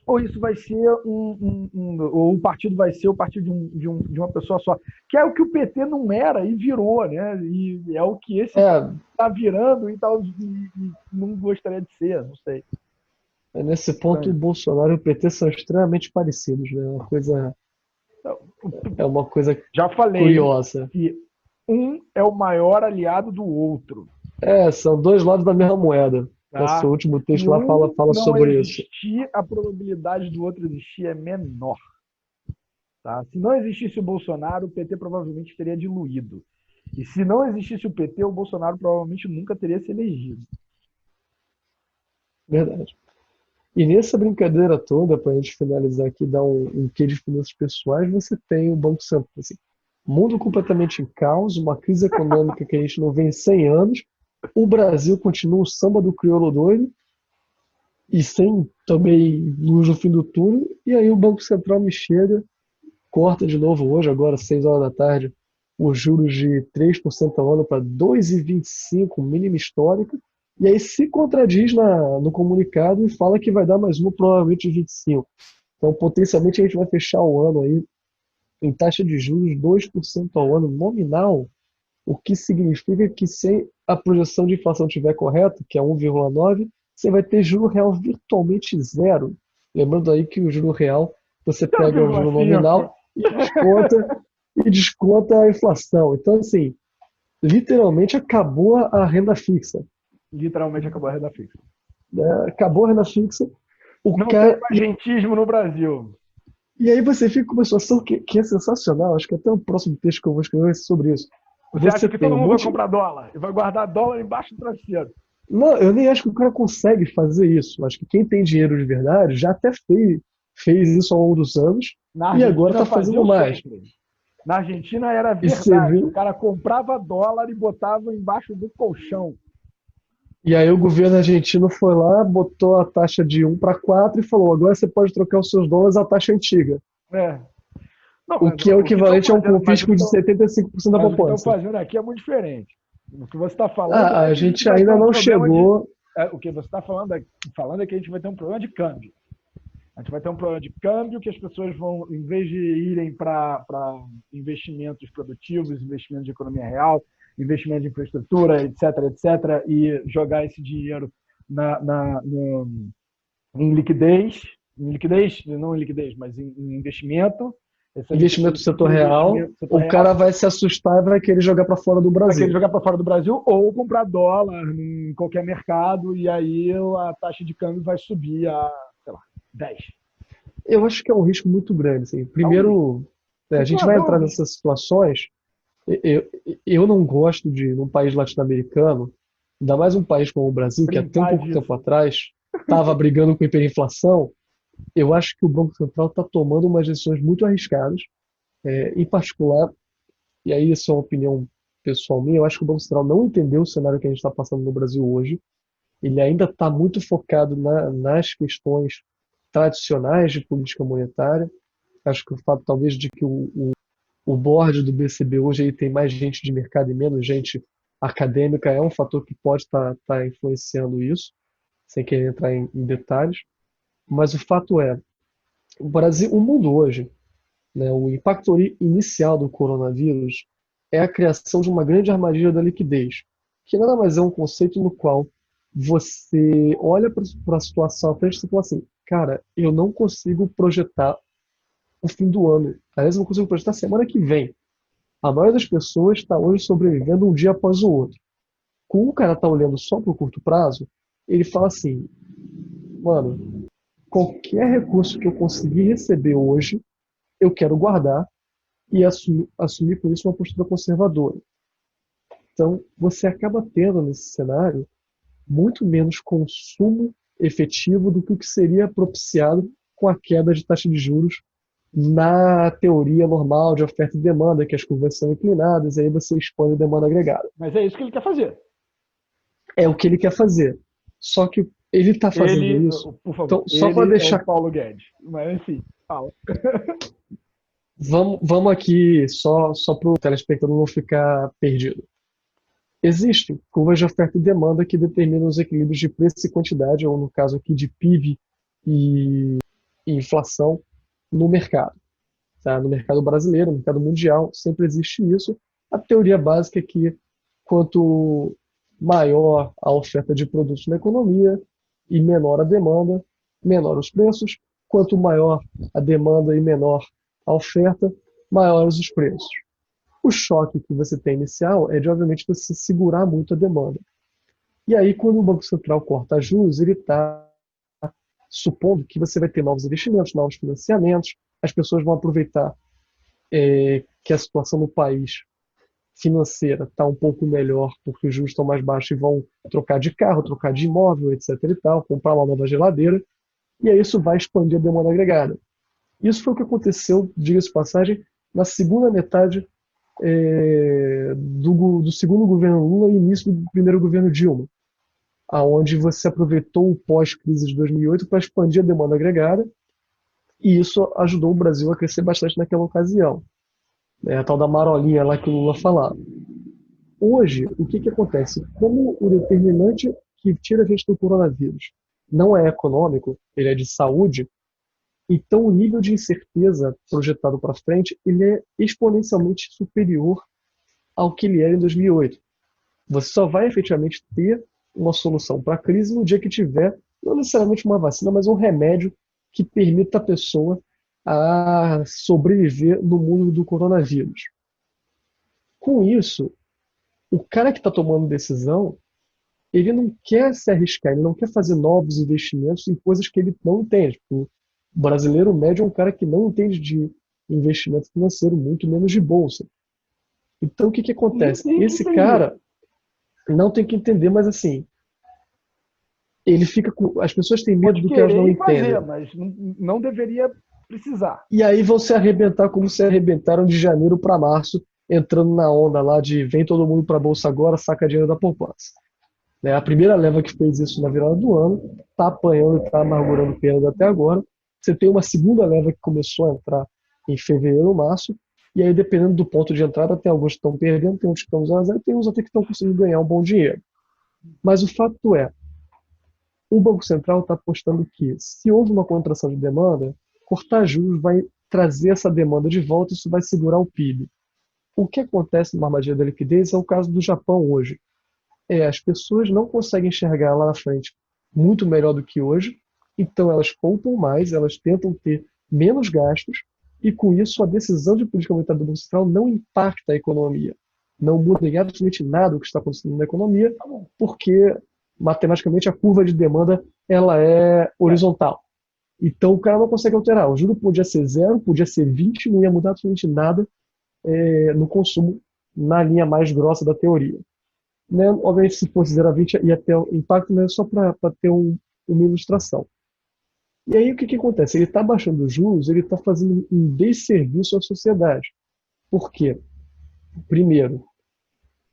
Speaker 1: Ou isso vai ser ou o partido vai ser o partido de uma pessoa só, que é o que o PT não era e virou, né? E é o que esse
Speaker 2: É,
Speaker 1: está virando e não gostaria de ser, não sei.
Speaker 2: Nesse ponto, o Bolsonaro e o PT são extremamente parecidos, né? É uma coisa
Speaker 1: Já falei
Speaker 2: curiosa.
Speaker 1: que um é o maior aliado do outro.
Speaker 2: São dois lados da mesma moeda. Nosso
Speaker 1: Tá?
Speaker 2: último
Speaker 1: Se
Speaker 2: texto lá
Speaker 1: um
Speaker 2: fala
Speaker 1: não
Speaker 2: sobre isso.
Speaker 1: existir, a probabilidade do outro existir é menor. Tá? Se não existisse o Bolsonaro, o PT provavelmente teria diluído. E se não existisse o PT, o Bolsonaro provavelmente nunca teria se elegido.
Speaker 2: Verdade. E nessa brincadeira toda, para a gente finalizar aqui, dar um quê de finanças pessoais, você tem o Banco Central. Assim, mundo completamente em caos, uma crise econômica que a gente não vê em 100 anos, o Brasil continua o samba do crioulo doido, e sem também luz no fim do túnel, e aí o Banco Central me chega, corta de novo hoje, agora 6 horas da tarde, os juros de 3% ao ano para 2,25, mínima histórica, e aí se contradiz no comunicado e fala que vai dar mais uma, provavelmente de 25. Então, potencialmente, a gente vai fechar o ano aí em taxa de juros 2% ao ano nominal, o que significa que se a projeção de inflação estiver correta, que é 1,9, você vai ter juro real virtualmente zero. Lembrando aí que o juro real, você pega o juro
Speaker 1: 0,5.
Speaker 2: nominal e desconta a inflação. Então, assim, literalmente acabou a renda fixa.
Speaker 1: Literalmente acabou a renda fixa.
Speaker 2: Né? Acabou a renda fixa. O
Speaker 1: Não tem
Speaker 2: cara,
Speaker 1: agentismo no Brasil.
Speaker 2: e aí você fica com uma situação que é sensacional. Acho que até o próximo texto que eu vou escrever vai ser sobre isso.
Speaker 1: Você
Speaker 2: Você
Speaker 1: acha que
Speaker 2: tem
Speaker 1: todo
Speaker 2: um
Speaker 1: mundo vai
Speaker 2: monte.
Speaker 1: comprar dólar e vai guardar dólar embaixo do travesseiro?
Speaker 2: Não, eu nem acho que o cara consegue fazer isso. Acho que quem tem dinheiro de verdade já até fez isso ao longo dos anos
Speaker 1: Na
Speaker 2: e agora
Speaker 1: Argentina
Speaker 2: está fazendo
Speaker 1: faziam
Speaker 2: mais.
Speaker 1: sempre. Na Argentina era
Speaker 2: E você
Speaker 1: verdade. O
Speaker 2: vê.
Speaker 1: cara comprava dólar e botava embaixo do colchão.
Speaker 2: E aí o governo argentino foi lá, botou a taxa de 1 para 4 e falou: agora você pode trocar os seus dólares à taxa antiga.
Speaker 1: É. Não,
Speaker 2: O
Speaker 1: mas
Speaker 2: que é o
Speaker 1: o que estão
Speaker 2: equivalente a um
Speaker 1: fazendo,
Speaker 2: confisco de 75% da
Speaker 1: mas o que estão
Speaker 2: poupança.
Speaker 1: fazendo aqui é muito diferente. O que você está falando
Speaker 2: Ah,
Speaker 1: é
Speaker 2: a
Speaker 1: que a gente
Speaker 2: gente
Speaker 1: vai ter
Speaker 2: ainda
Speaker 1: um
Speaker 2: não
Speaker 1: problema de.
Speaker 2: chegou.
Speaker 1: O que você está falando é que a gente vai ter um problema de câmbio. A gente vai ter um problema de câmbio que as pessoas vão, em vez de irem para investimentos produtivos, investimentos de economia real, investimento de infraestrutura, etc., etc., e jogar esse dinheiro na, na, no, em liquidez, não em liquidez, mas em investimento, essa
Speaker 2: Investimento
Speaker 1: liquidez
Speaker 2: do
Speaker 1: ir
Speaker 2: setor
Speaker 1: para
Speaker 2: real,
Speaker 1: investimento no setor
Speaker 2: o
Speaker 1: real,
Speaker 2: cara vai se assustar e vai querer jogar para fora do
Speaker 1: para querer
Speaker 2: Brasil.
Speaker 1: jogar para fora do Brasil ou comprar dólar em qualquer mercado, e aí a taxa de câmbio vai subir a, sei lá, 10.
Speaker 2: Eu acho que é um risco muito grande. Assim. Primeiro, a gente vai entrar
Speaker 1: Conservadores.
Speaker 2: nessas situações. Eu, eu não gosto de, num país latino-americano, ainda mais um país como o Brasil, que até um
Speaker 1: Brincar
Speaker 2: pouco tempo
Speaker 1: disso.
Speaker 2: atrás estava brigando com hiperinflação. Eu acho que o Banco Central está tomando umas decisões muito arriscadas. Em particular, e aí isso é uma opinião pessoal minha, eu acho que o Banco Central não entendeu o cenário que a gente está passando no Brasil hoje. Ele ainda está muito focado nas questões tradicionais de política monetária. Acho que o fato, talvez, de que o board do BCB hoje ele tem mais gente de mercado e menos gente acadêmica é um fator que pode estar influenciando isso, sem querer entrar em detalhes. Mas o fato é, o Brasil, o mundo hoje, né, o impacto inicial do coronavírus é a criação de uma grande armadilha da liquidez, que nada mais é um conceito no qual você olha para a situação à frente e fala assim, cara, eu não consigo projetar o fim do ano. Aliás, eu não consigo projetar a semana que vem. A maioria das pessoas está hoje sobrevivendo um dia após o outro. Quando o cara está olhando só para o curto prazo, ele fala assim, mano, qualquer recurso que eu conseguir receber hoje, eu quero guardar e assumir por isso uma postura conservadora. Então, você acaba tendo nesse cenário muito menos consumo efetivo do que o que seria propiciado com a queda de taxa de juros na teoria normal de oferta e demanda, que as curvas são inclinadas, e aí você expõe a demanda agregada.
Speaker 1: Mas é isso que ele quer fazer.
Speaker 2: É o que ele quer fazer. Só que ele está fazendo
Speaker 1: Ele,
Speaker 2: isso.
Speaker 1: por favor,
Speaker 2: Então, só para
Speaker 1: ele é o
Speaker 2: deixar.
Speaker 1: Paulo Guedes. Mas enfim, fala.
Speaker 2: Vamos aqui, só para o telespectador não ficar perdido. Existem curvas de oferta e demanda que determinam os equilíbrios de preço e quantidade, ou no caso aqui de PIB e inflação no mercado. Tá? No mercado brasileiro, no mercado mundial, sempre existe isso. A teoria básica é que quanto maior a oferta de produtos na economia e menor a demanda, menor os preços. Quanto maior a demanda e menor a oferta, maiores os preços. O choque que você tem inicial é de, obviamente, você segurar muito a demanda. E aí, quando o Banco Central corta juros, ele está supondo que você vai ter novos investimentos, novos financiamentos, as pessoas vão aproveitar que a situação no país financeira está um pouco melhor, porque os juros estão mais baixos e vão trocar de carro, trocar de imóvel, etc. e tal, comprar uma nova geladeira, e aí isso vai expandir a demanda agregada. Isso foi o que aconteceu, diga-se de passagem, na segunda metade do segundo governo Lula e início do primeiro governo Dilma, aonde você aproveitou o pós-crise de 2008 para expandir a demanda agregada, e isso ajudou o Brasil a crescer bastante naquela ocasião. A tal da marolinha lá que o Lula falava. Hoje, o que acontece? Como o determinante que tira a gente do coronavírus não é econômico, ele é de saúde, então o nível de incerteza projetado para frente ele é exponencialmente superior ao que ele era em 2008. Você só vai efetivamente ter uma solução para a crise no dia que tiver, não necessariamente uma vacina, mas um remédio que permita a pessoa a sobreviver no mundo do coronavírus. Com isso, o cara que está tomando decisão, ele não quer se arriscar, ele não quer fazer novos investimentos em coisas que ele não entende. O brasileiro médio é um cara que não entende de investimento financeiro, muito menos de bolsa. Então, o que acontece? Esse cara não tem que entender, mas assim, ele fica com... As pessoas têm medo do que elas não entendem.
Speaker 1: Fazer, mas não deveria precisar.
Speaker 2: E aí vão se arrebentar como se arrebentaram de janeiro para março, entrando na onda lá de vem todo mundo para a bolsa agora, saca dinheiro da poupança. A primeira leva que fez isso na virada do ano está apanhando e está amargurando perda até agora. Você tem uma segunda leva que começou a entrar em fevereiro, março, e aí dependendo do ponto de entrada, tem alguns que estão perdendo, tem uns que estão usando zero, tem uns até que estão conseguindo ganhar um bom dinheiro. Mas o fato é, o Banco Central está apostando que se houve uma contração de demanda, cortar juros vai trazer essa demanda de volta e isso vai segurar o PIB. O que acontece numa armadilha da liquidez é o caso do Japão hoje. As pessoas não conseguem enxergar lá na frente muito melhor do que hoje, então elas poupam mais, elas tentam ter menos gastos, e com isso a decisão de política monetária do Banco Central não impacta a economia. Não muda em absolutamente nada o que está acontecendo na economia, porque matematicamente a curva de demanda ela é horizontal. Então o cara não consegue alterar. O juro podia ser 0, podia ser 20, não ia mudar absolutamente nada no consumo na linha mais grossa da teoria. Né? Obviamente, se fosse 0 a 20 ia ter um impacto, mas só para ter uma ilustração. E aí o que acontece? Ele está baixando os juros, ele está fazendo um desserviço à sociedade. Por quê? Primeiro,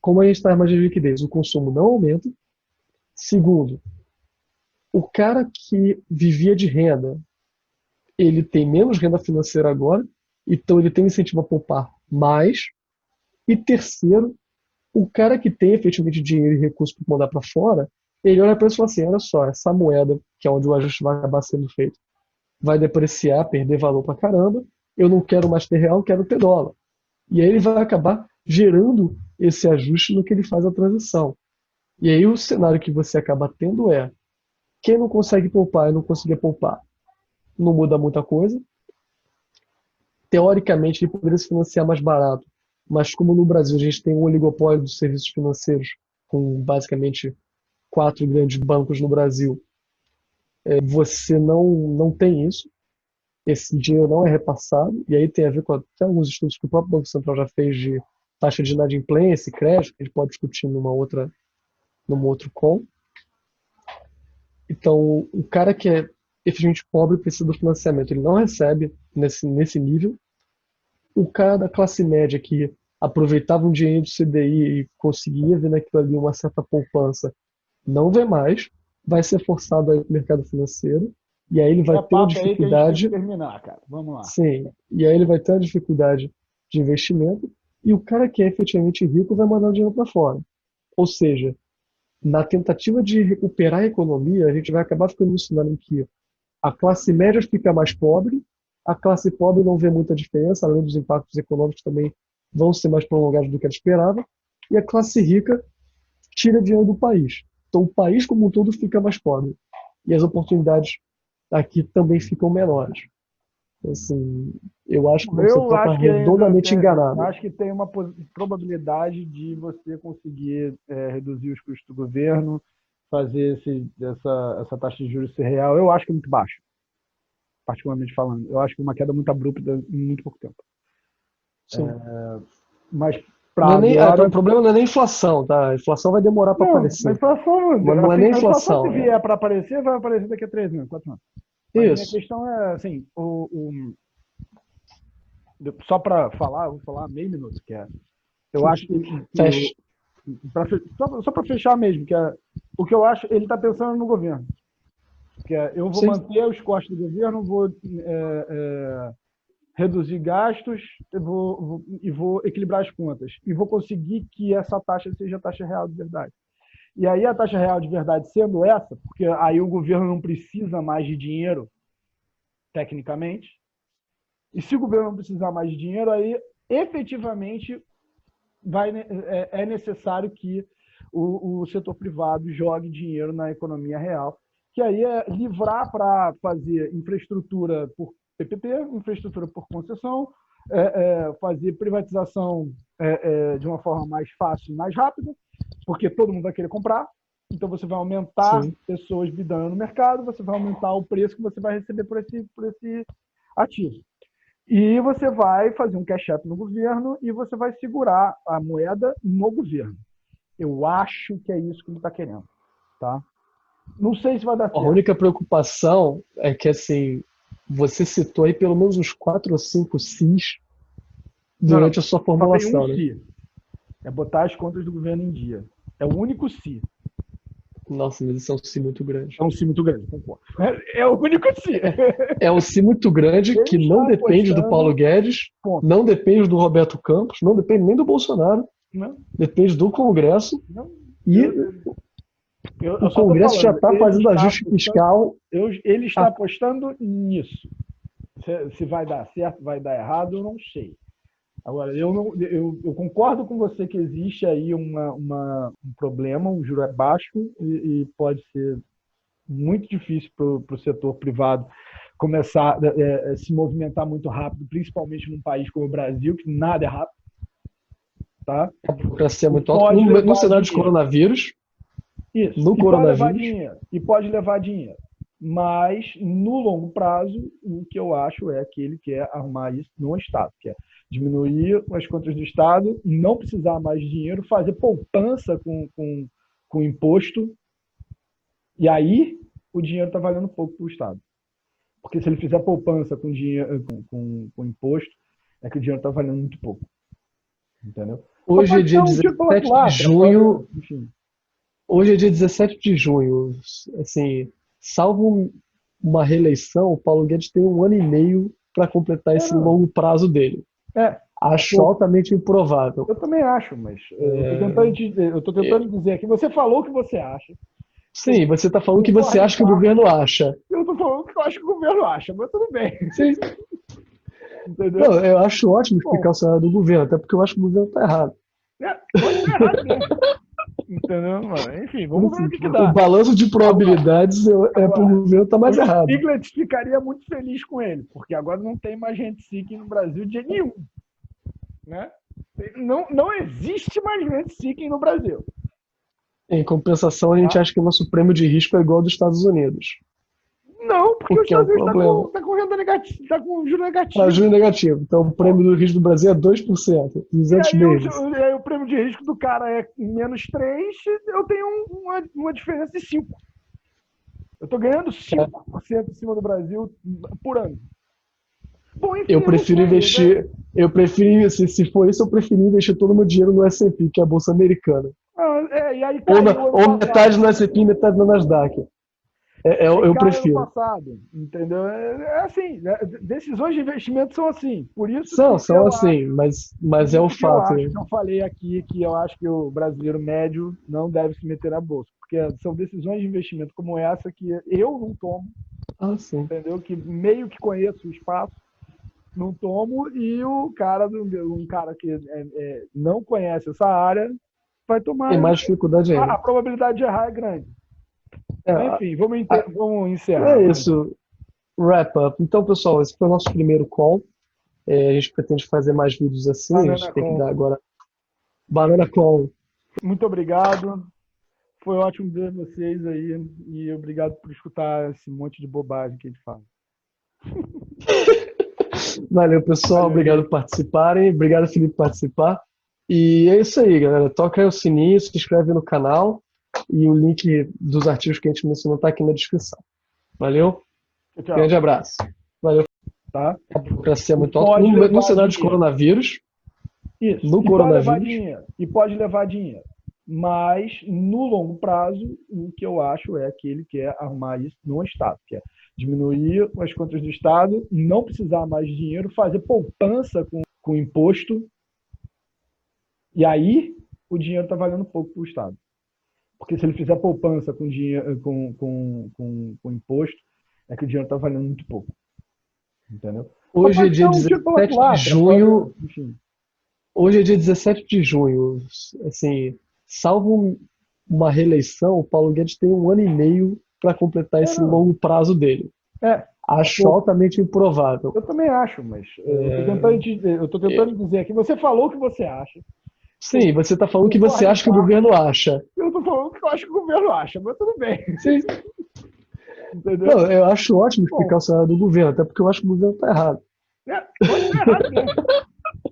Speaker 2: como a gente está em armadilha de liquidez, o consumo não aumenta. Segundo, o cara que vivia de renda, ele tem menos renda financeira agora, então ele tem incentivo a poupar mais. E terceiro, o cara que tem efetivamente dinheiro e recursos para mandar para fora, ele olha para isso e fala assim, olha só, essa moeda, que é onde o ajuste vai acabar sendo feito, vai depreciar, perder valor para caramba, eu não quero mais ter real, quero ter dólar. E aí ele vai acabar gerando esse ajuste no que ele faz a transição. E aí o cenário que você acaba tendo é, quem não consegue poupar e não conseguir poupar, não muda muita coisa. Teoricamente ele poderia se financiar mais barato, mas como no Brasil a gente tem um oligopólio dos serviços financeiros, com basicamente 4 grandes bancos no Brasil, você não tem isso, esse dinheiro não é repassado, e aí tem a ver com até alguns estudos que o próprio Banco Central já fez de taxa de inadimplência e crédito, que a gente pode discutir num outro call. Então, o cara que é efetivamente pobre precisa do financiamento, ele não recebe nesse nível. O cara da classe média que aproveitava um dinheiro do CDI e conseguia ver naquilo ali uma certa poupança, não vê mais, vai ser forçado aí para o mercado financeiro, e aí ele vai ter uma dificuldade.
Speaker 1: Terminar, cara. Vamos lá.
Speaker 2: Sim, e aí ele vai ter uma dificuldade de investimento, e o cara que é efetivamente rico vai mandar o dinheiro para fora. Ou seja, na tentativa de recuperar a economia, a gente vai acabar ficando no cenário em que a classe média fica mais pobre, a classe pobre não vê muita diferença, além dos impactos econômicos também vão ser mais prolongados do que ela esperava, e a classe rica tira dinheiro do país. Então o país como um todo fica mais pobre. E as oportunidades aqui também ficam menores. Assim, eu acho que você
Speaker 1: Eu
Speaker 2: está
Speaker 1: acho que
Speaker 2: redondamente enganado.
Speaker 1: acho que tem uma probabilidade de você conseguir reduzir os custos do governo, fazer essa taxa de juros ser real. Eu acho que é muito baixo, particularmente falando. Eu acho que é uma queda muito abrupta em muito pouco tempo.
Speaker 2: Sim.
Speaker 1: Mas
Speaker 2: Não
Speaker 1: para
Speaker 2: é nem,
Speaker 1: agora.
Speaker 2: o problema não é nem inflação, tá? A inflação vai demorar para
Speaker 1: Não, a
Speaker 2: aparecer.
Speaker 1: inflação,
Speaker 2: Mas não é nem
Speaker 1: a inflação se
Speaker 2: inflação.
Speaker 1: vier para aparecer, vai aparecer daqui a 3 anos, 4 anos. Mas a minha
Speaker 2: Isso.
Speaker 1: questão é assim, só para falar, vou falar meio minuto, que é. Eu acho
Speaker 2: Fecha.
Speaker 1: só para fechar mesmo, que é o que eu acho, ele está pensando no governo. Que é, eu vou
Speaker 2: Sim.
Speaker 1: manter os costos do governo, vou reduzir gastos e vou equilibrar as contas. E vou conseguir que essa taxa seja a taxa real de verdade. E aí a taxa real de verdade sendo essa, porque aí o governo não precisa mais de dinheiro, tecnicamente, e se o governo não precisar mais de dinheiro, aí efetivamente é necessário que o setor privado jogue dinheiro na economia real, que aí é livrar para fazer infraestrutura por PPP, infraestrutura por concessão, fazer privatização de uma forma mais fácil e mais rápida, porque todo mundo vai querer comprar, então você vai aumentar
Speaker 2: Sim.
Speaker 1: pessoas bidando no mercado, você vai aumentar o preço que você vai receber por esse ativo. E você vai fazer um cash-up no governo e você vai segurar a moeda no governo. Eu acho que é isso que ele está querendo. Tá? Não sei se vai dar
Speaker 2: A
Speaker 1: certo.
Speaker 2: única preocupação é que, assim, você citou aí pelo menos uns 4 ou 5 sis durante a sua
Speaker 1: Só tem um
Speaker 2: formulação, né?
Speaker 1: si. É botar as contas do governo em dia. É o único si.
Speaker 2: Nossa, mas isso é um si muito grande.
Speaker 1: É um si muito grande, concordo. É o único si.
Speaker 2: É um si muito grande que
Speaker 1: Ele
Speaker 2: não
Speaker 1: está
Speaker 2: depende do Paulo
Speaker 1: apostando.
Speaker 2: Guedes,
Speaker 1: Ponto.
Speaker 2: não depende do Roberto Campos, não depende nem do Bolsonaro,
Speaker 1: Não,
Speaker 2: depende do Congresso
Speaker 1: não.
Speaker 2: e
Speaker 1: Eu
Speaker 2: o
Speaker 1: só estou
Speaker 2: Congresso já
Speaker 1: falando.
Speaker 2: está fazendo ajuste fiscal.
Speaker 1: Ele está apostando nisso. Se vai dar certo, vai dar errado, eu não sei. Agora, eu concordo com você que existe aí um problema, o juro é baixo e pode ser muito difícil para o setor privado começar a se movimentar muito rápido, principalmente num país como o Brasil, que nada é rápido. Tá?
Speaker 2: A burocracia é muito alta.
Speaker 1: Pode levar
Speaker 2: No cenário de
Speaker 1: dinheiro.
Speaker 2: coronavírus,
Speaker 1: Isso.
Speaker 2: no
Speaker 1: E pode levar
Speaker 2: coronavírus,
Speaker 1: dinheiro. E pode levar dinheiro. Mas, no longo prazo, o que eu acho é que ele quer arrumar isso no Estado, que é diminuir as contas do Estado, não precisar mais de dinheiro, fazer poupança com imposto, e aí o dinheiro está valendo pouco para o Estado. Porque se ele fizer poupança com dinheiro, com imposto, é que o dinheiro está valendo muito pouco. Entendeu?
Speaker 2: hoje é dia 17 de junho.
Speaker 1: Enfim.
Speaker 2: Hoje é dia 17 de junho. Assim, salvo uma reeleição, o Paulo Guedes tem 1 ano e meio para completar esse longo prazo dele. Acho altamente improvável.
Speaker 1: Eu também acho, mas eu estou tentando dizer aqui. Você falou o que você acha.
Speaker 2: Sim, você está falando o que você acha que o governo acha.
Speaker 1: Eu estou falando o que eu acho que o governo acha, mas tudo bem.
Speaker 2: Sim.
Speaker 1: Entendeu?
Speaker 2: Não, eu acho ótimo explicar o cenário do governo, até porque eu acho que o governo está errado.
Speaker 1: Pode ser errado mesmo. Entendeu, mano? Enfim, vamos ver o que dá.
Speaker 2: O balanço de probabilidades para o governo estar mais errado.
Speaker 1: O Stiglitz ficaria muito feliz com ele, porque agora não tem mais gente seeking no Brasil de jeito nenhum. Né? Não existe mais gente seeking no Brasil.
Speaker 2: Em compensação, a gente acha que o nosso prêmio de risco é igual ao dos Estados Unidos.
Speaker 1: Não, porque os Estados Unidos
Speaker 2: está
Speaker 1: com renda negativa, está com juro negativo.
Speaker 2: Tá, juro negativo. Então o prêmio do risco do Brasil é 2%. 200 meses.
Speaker 1: E aí o prêmio de risco do cara é menos 3, eu tenho uma diferença de 5. Eu estou ganhando 5% em cima do Brasil por ano. Bom, enfim,
Speaker 2: eu prefiro investir. Eu prefiro, se for isso, eu prefiro investir todo o meu dinheiro no S&P, que é a bolsa americana.
Speaker 1: E aí
Speaker 2: ou metade no S&P e metade no Nasdaq. Eu prefiro.
Speaker 1: No passado, entendeu? Assim, decisões de investimento são assim. Por isso
Speaker 2: são assim, mas é o fato.
Speaker 1: Eu falei aqui que eu acho que o brasileiro médio não deve se meter na bolsa, porque são decisões de investimento como essa que eu não tomo, entendeu? Que meio que conheço o espaço, não tomo, e um cara que não conhece essa área vai tomar.
Speaker 2: Tem mais dificuldade ainda.
Speaker 1: A probabilidade de errar é grande. Enfim, vamos encerrar.
Speaker 2: É isso. wrap up. Então, pessoal, esse foi o nosso primeiro call. A gente pretende fazer mais vídeos assim. A gente
Speaker 1: Banana
Speaker 2: tem que
Speaker 1: Call.
Speaker 2: dar agora Banana Call.
Speaker 1: Muito obrigado. Foi ótimo ver vocês aí. E obrigado por escutar esse monte de bobagem que a gente fala.
Speaker 2: Valeu, pessoal.
Speaker 1: Valeu,
Speaker 2: Obrigado
Speaker 1: gente.
Speaker 2: por participarem. Obrigado, Felipe, por participar. E é isso aí, galera. Toca aí o sininho, se inscreve no canal. E o link dos artigos que a gente mencionou está aqui na descrição. Valeu?
Speaker 1: Tchau.
Speaker 2: Grande abraço. Valeu.
Speaker 1: Tá?
Speaker 2: A burocracia é muito
Speaker 1: E
Speaker 2: alta.
Speaker 1: pode
Speaker 2: No
Speaker 1: levar
Speaker 2: cenário de
Speaker 1: dinheiro.
Speaker 2: coronavírus,
Speaker 1: Isso.
Speaker 2: no
Speaker 1: E pode levar
Speaker 2: coronavírus,
Speaker 1: dinheiro. E pode levar dinheiro. Mas, no longo prazo, o que eu acho é que ele quer arrumar isso no Estado, que é diminuir as contas do Estado, não precisar mais de dinheiro, fazer poupança com imposto, e aí o dinheiro está valendo pouco para o Estado. Porque se ele fizer poupança com dinheiro, com imposto, é que o dinheiro está valendo muito pouco. Entendeu?
Speaker 2: hoje é
Speaker 1: Pode ser
Speaker 2: dia
Speaker 1: um título
Speaker 2: 17 de
Speaker 1: lacra,
Speaker 2: junho.
Speaker 1: enfim.
Speaker 2: Hoje é dia 17 de junho. Assim, salvo uma reeleição, o Paulo Guedes tem 1 ano e meio para completar esse
Speaker 1: Não.
Speaker 2: longo prazo dele.
Speaker 1: É,
Speaker 2: Acho altamente improvável.
Speaker 1: eu também acho, mas eu tô tentando dizer aqui. Você falou o que você acha.
Speaker 2: Sim, você está falando o que você
Speaker 1: Concorda em
Speaker 2: acha que o
Speaker 1: parte.
Speaker 2: governo acha.
Speaker 1: Eu tô falando o que eu acho que o governo acha, mas tudo bem.
Speaker 2: Sim.
Speaker 1: Entendeu?
Speaker 2: Não, eu acho ótimo explicar o cenário do governo, até porque eu acho que o governo está errado.
Speaker 1: Pode estar errado mesmo.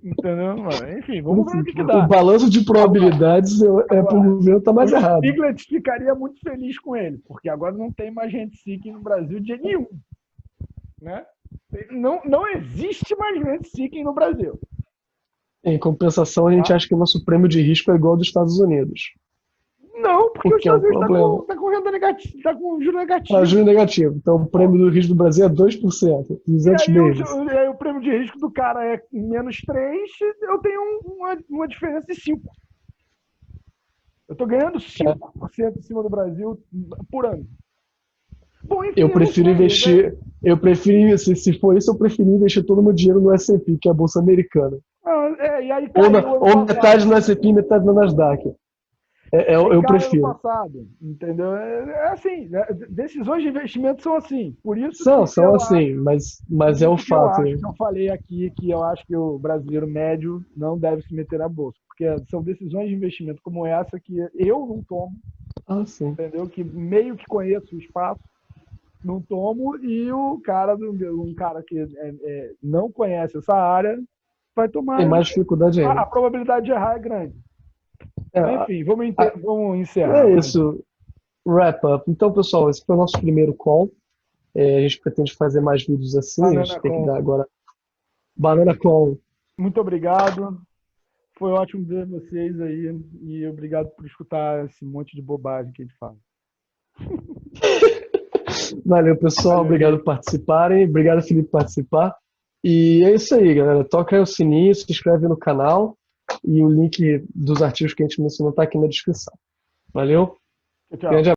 Speaker 1: Entendeu, mano? Enfim, vamos ver o que
Speaker 2: O
Speaker 1: dá.
Speaker 2: balanço de probabilidades é para o governo estar mais
Speaker 1: O
Speaker 2: errado.
Speaker 1: Stiglitz ficaria muito feliz com ele, porque agora não tem mais gente seeking no Brasil de jeito nenhum. Né? Não existe mais gente seeking no Brasil.
Speaker 2: Em compensação, a gente acha que o nosso prêmio de risco é igual ao dos Estados Unidos.
Speaker 1: Não, porque
Speaker 2: O
Speaker 1: os
Speaker 2: que é um
Speaker 1: Estados Unidos
Speaker 2: problema.
Speaker 1: está com renda negativa, está com juro negativo.
Speaker 2: Para juro negativo. Então, o prêmio do risco do Brasil é 2%. 200 meses.
Speaker 1: E aí o prêmio de risco do cara é menos 3, eu tenho uma diferença de 5. Eu estou ganhando 5% em cima do Brasil por ano. Bom, enfim,
Speaker 2: Eu prefiro investir. Eu prefiro, se for isso, eu prefiro investir todo o meu dinheiro no S&P, que é a bolsa americana.
Speaker 1: E aí caiu
Speaker 2: Ou metade no S&P e metade no Nasdaq. Eu prefiro.
Speaker 1: Ano passado, entendeu? É assim, né? Decisões de investimento são assim. Por isso
Speaker 2: São
Speaker 1: eu
Speaker 2: assim, mas é o fato.
Speaker 1: Eu falei aqui que eu acho que o brasileiro médio não deve se meter na bolsa, porque são decisões de investimento como essa que eu não tomo,
Speaker 2: Sim.
Speaker 1: entendeu? Que meio que conheço o espaço, não tomo, e um cara que não conhece essa área vai tomar.
Speaker 2: Tem mais dificuldade ainda.
Speaker 1: A probabilidade de errar é grande. Enfim, vamos encerrar.
Speaker 2: É isso. Wrap up. Então, pessoal, esse foi o nosso primeiro call. A gente pretende fazer mais vídeos assim.
Speaker 1: Banana
Speaker 2: a gente tem
Speaker 1: Call.
Speaker 2: que dar agora Banana Call.
Speaker 1: Muito obrigado. Foi ótimo ver vocês aí. E obrigado por escutar esse monte de bobagem que a gente fala.
Speaker 2: Valeu, pessoal.
Speaker 1: Valeu,
Speaker 2: obrigado
Speaker 1: gente.
Speaker 2: por participarem. Obrigado, Felipe, por participar. E é isso aí, galera. Toca aí o sininho, se inscreve no canal. E o link dos artigos que a gente mencionou está aqui na descrição. Valeu?
Speaker 1: Tchau.
Speaker 2: Grande abraço.